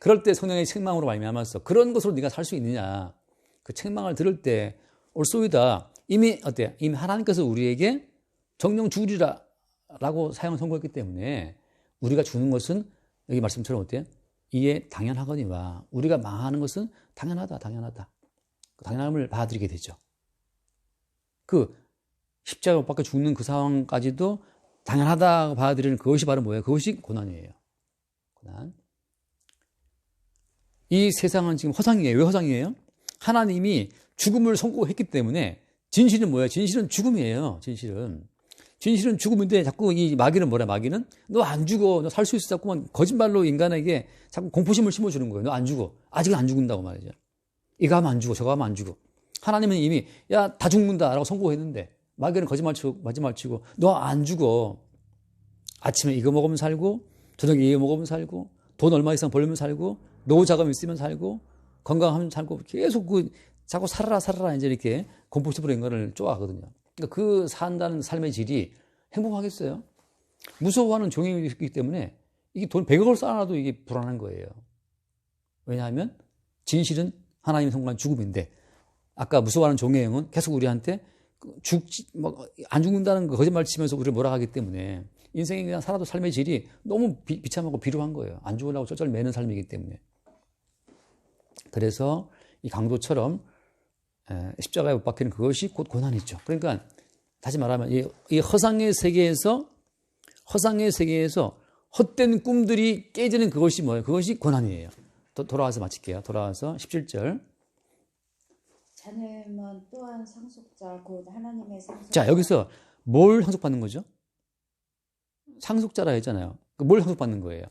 그럴 때 성령의 책망으로 말미암아서 그런 것으로 네가 살 수 있느냐. 그 책망을 들을 때 올소이다. 이미 어때요? 이미 하나님께서 우리에게 정령 죽으리라 라고 사형을 선고했기 때문에 우리가 죽는 것은 여기 말씀처럼 어때요? 이에 당연하거니와 우리가 망하는 것은 당연하다. 당연함을 받아들이게 되죠. 그 십자가 못 박혀 죽는 그 상황까지도 당연하다고 받아들이는 그것이 바로 뭐예요? 그것이 고난이에요. 고난. 이 세상은 지금 허상이에요. 왜 허상이에요? 하나님이 죽음을 선고했기 때문에 진실은 뭐예요? 진실은 죽음이에요. 진실은 죽음인데 자꾸 이 마귀는 뭐래? 마귀는 너 안 죽어. 너 살 수 있어. 자꾸만 거짓말로 인간에게 자꾸 공포심을 심어주는 거예요. 너 안 죽어. 아직은 안 죽는다고 말이죠. 이거 하면 안 죽어. 저거 하면 안 죽어. 하나님은 이미 야, 다 죽는다라고 선고했는데 마귀는 거짓말 치고 너 안 죽어. 아침에 이거 먹으면 살고 저녁에 이거 먹으면 살고 돈 얼마 이상 벌면 살고 노후 자금 있으면 살고 건강하면 살고 계속 자꾸 살아라 이제 이렇게 공포심으로 인간을 쪼아하거든요. 그러니까 그 산다는 삶의 질이 행복하겠어요? 무서워하는 종이기 때문에 이게 돈 100억을 쌓아놔도 이게 불안한 거예요. 왜냐하면 진실은 하나님이 선고한 죽음인데 아까 무서워하는 종의 영은 계속 우리한테 안 죽는다는 거 거짓말 치면서 우리를 몰아가기 때문에 인생이 그냥 살아도 삶의 질이 너무 비참하고 비루한 거예요. 안 죽으려고 쩔쩔 매는 삶이기 때문에. 그래서 이 강도처럼 십자가에 못 박히는 그것이 곧 고난이죠. 그러니까 다시 말하면 이 허상의 세계에서 헛된 꿈들이 깨지는 그것이 뭐예요? 그것이 고난이에요. 돌아와서 마칠게요. 돌아와서 17절. 자녀임은 또한 상속자 곧 하나님의 상속자. 자, 여기서 뭘 상속받는 거죠? 상속자라 했잖아요. 뭘 상속받는 거예요?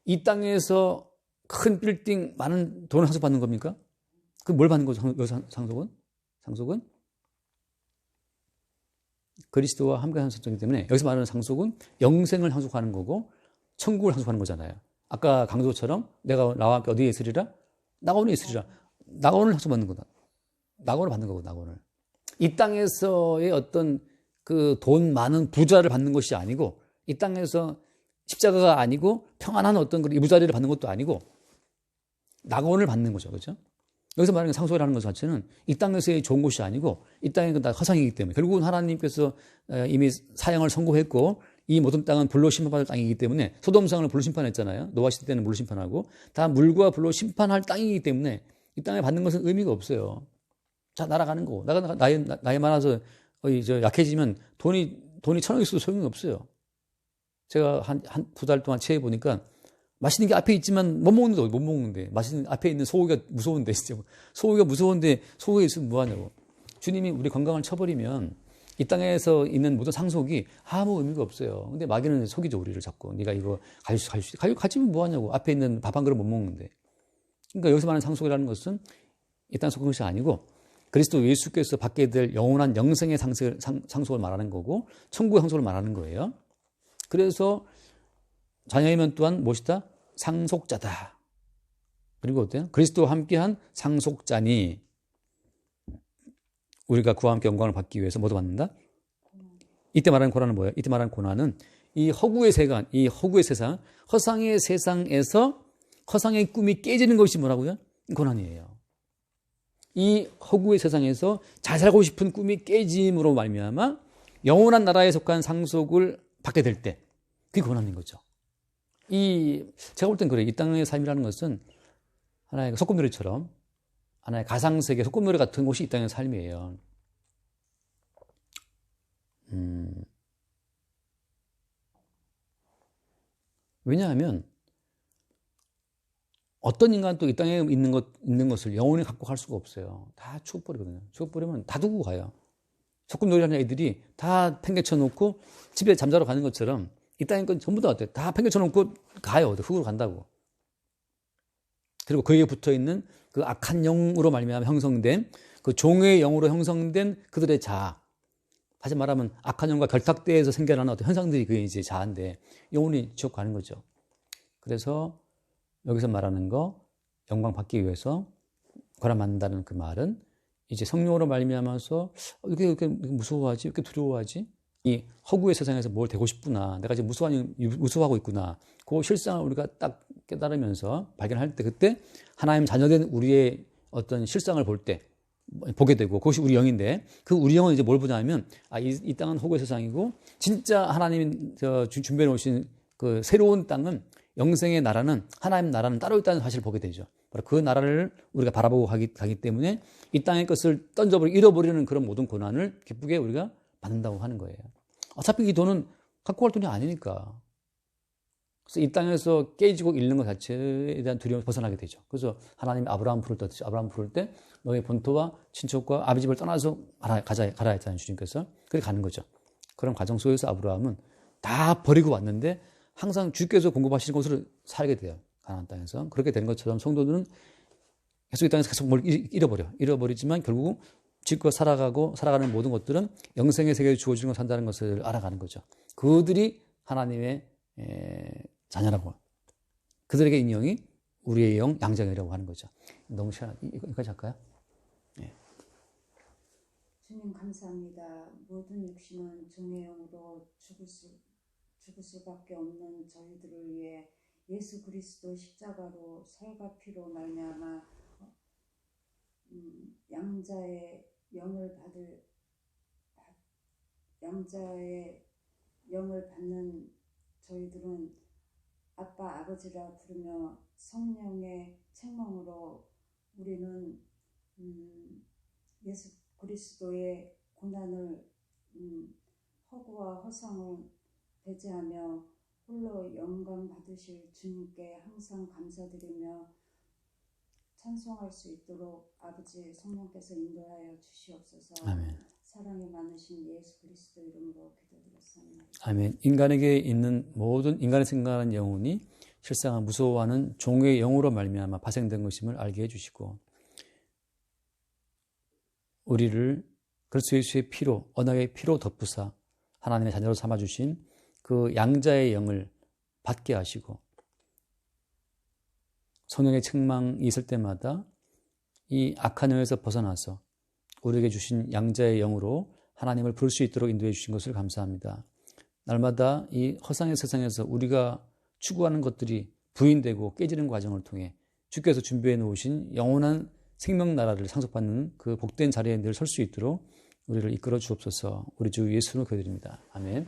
이 땅에서 큰 빌딩 많은 돈을 상속받는 겁니까? 그 뭘 받는 거죠? 상속은? 상속은 그리스도와 함께 상속이기 때문에 여기서 말하는 상속은 영생을 상속하는 거고 천국을 상속하는 거잖아요. 아까 강도처럼 내가 나와 함께 어디에 있으리라? 낙원에 있으리라. 낙원을 상속받는 거다. 낙원을 받는 거고 낙원을. 이 땅에서의 어떤 그 돈 많은 부자를 받는 것이 아니고 이 땅에서 십자가가 아니고 평안한 어떤 그 이부자리를 받는 것도 아니고 낙원을 받는 거죠. 그렇죠? 여기서 말하는 상속이라는 것 자체는 이 땅에서의 좋은 곳이 아니고 이 땅은 다 허상이기 때문에 결국은 하나님께서 이미 사형을 선고했고 이 모든 땅은 불로 심판받을 땅이기 때문에 소돔성을 불로 심판했잖아요. 노아 시대 때는 물로 심판하고 다 물과 불로 심판할 땅이기 때문에 이 땅에 받는 것은 의미가 없어요. 자, 날아가는 거고. 나이 많아서 약해지면 돈이 1,000원 있어도 소용이 없어요. 제가 한 2달 동안 체해 보니까 맛있는 게 앞에 있지만 못 먹는데 맛있는 앞에 있는 소고기가 무서운데 진짜 소고기가 무서운데 소고기 있으면 뭐하냐고. 주님이 우리 건강을 쳐버리면 이 땅에서 있는 모든 상속이 아무 의미가 없어요. 근데 마귀는 속이죠 우리를 자꾸. 네가 이거 가지면 뭐하냐고. 앞에 있는 밥 한 그릇 못 먹는데. 그러니까 여기서 말하는 상속이라는 것은 이 땅 속은 것이 아니고 그리스도 예수께서 받게 될 영원한 영생의 상속을 말하는 거고 천국의 상속을 말하는 거예요. 그래서 자녀이면 또한 무엇이다? 상속자다. 그리고 어때요? 그리스도와 함께한 상속자니 우리가 그와 함께 영광을 받기 위해서 뭐도 받는다? 이때 말하는 고난은 뭐예요? 이때 말하는 고난은 이 허구의 세상, 허상의 세상에서 허상의 꿈이 깨지는 것이 뭐라고요? 고난이에요. 이 허구의 세상에서 잘 살고 싶은 꿈이 깨짐으로 말미암아 영원한 나라에 속한 상속을 받게 될 때 그게 고난인 거죠. 제가 볼 땐 그래요. 이 땅의 삶이라는 것은 하나의 소꿉놀이처럼 하나의 가상세계 소꿉놀이 같은 곳이 이 땅의 삶이에요. 왜냐하면 어떤 인간도 이 땅에 있는 것을 영원히 갖고 갈 수가 없어요. 다 추억버리거든요. 추억버리면 다 두고 가요. 소꿉놀이 하는 애들이 다 팽개쳐 놓고 집에 잠자러 가는 것처럼 이 땅에 건 전부 다 어때요? 다 팽개쳐 놓고 가요. 흙으로 간다고. 그리고 그에게 붙어 있는 그 악한 영으로 말미암아 형성된 그 종의 영으로 형성된 그들의 자아. 다시 말하면 악한 영과 결탁대에서 생겨나는 어떤 현상들이 그게 이제 자아인데 영원히 지옥 가는 거죠. 그래서 여기서 말하는 거 영광 받기 위해서 고난 받는다는 그 말은 이제 성령으로 말미암아서 이렇게 무서워하지, 이렇게 두려워하지? 이 허구의 세상에서 뭘 되고 싶구나. 내가 지금 무서워하고 있구나. 그 실상을 우리가 딱 깨달으면서 발견할 때, 그때 하나님 자녀된 우리의 어떤 실상을 볼 때 보게 되고, 그것이 우리 영인데, 그 우리 영은 이제 뭘 보냐면, 이 땅은 허구의 세상이고, 진짜 하나님이 준비해 놓으신 그 새로운 땅은, 영생의 나라는, 하나님 나라는 따로 있다는 사실을 보게 되죠. 바로 그 나라를 우리가 바라보고 가기 때문에 이 땅의 것을 잃어버리는 그런 모든 고난을 기쁘게 우리가 받는다고 하는 거예요. 어차피 이 돈은 갖고 갈 돈이 아니니까. 그래서 이 땅에서 깨지고 잃는 것 자체에 대한 두려움을 벗어나게 되죠. 그래서 하나님이 아브라함 부를 때, 아브라함 부를 때 너의 본토와 친척과 아비 집을 떠나서 가라 했잖아요, 주님께서. 그렇게 가는 거죠. 그런 과정 속에서 아브라함은 다 버리고 왔는데 항상 주께서 공급하시는 곳으로 살게 돼요. 가나안 땅에서. 그렇게 되는 것처럼 성도들은 계속 이 땅에서 계속 뭘 잃어버리지만 결국 지금껏 살아가는 모든 것들은 영생의 세계에 주어지는 걸 산다는 것을 알아가는 거죠. 그들이 하나님의 자녀라고. 그들에게 인형이 우리의 영 양장이라고 하는 거죠. 너무 여기까지 할까요? 네. 주님 감사합니다. 모든 육신은 종의 영으로 죽을 수밖에 없는 저희들을 위해 예수 그리스도 십자가로 살과 피로 말미암아 양자의 영을 받는 저희들은 아빠 아버지라 부르며 성령의 책망으로 우리는 예수 그리스도의 고난을 허구와 허상을 배제하며 홀로 영광 받으실 주님께 항상 감사드리며 찬송할 수 있도록 아버지 성령께서 인도하여 주시옵소서. 아멘. 사랑이 많으신 예수 그리스도 이름으로 기도드렸습니다. 아멘. 인간에게 있는 모든 인간의 생각하는 영혼이 실상은 무서워하는 종의 영으로 말미암아 파생된 것임을 알게 해주시고, 우리를 그리스도 예수의 피로, 언약의 피로 덮으사 하나님의 자녀로 삼아주신 그 양자의 영을 받게 하시고, 성령의 책망이 있을 때마다 이 악한 영에서 벗어나서 우리에게 주신 양자의 영으로 하나님을 부를 수 있도록 인도해 주신 것을 감사합니다. 날마다 이 허상의 세상에서 우리가 추구하는 것들이 부인되고 깨지는 과정을 통해 주께서 준비해 놓으신 영원한 생명 나라를 상속받는 그 복된 자리에 늘 설 수 있도록 우리를 이끌어 주옵소서. 우리 주 예수로 기도드립니다. 아멘.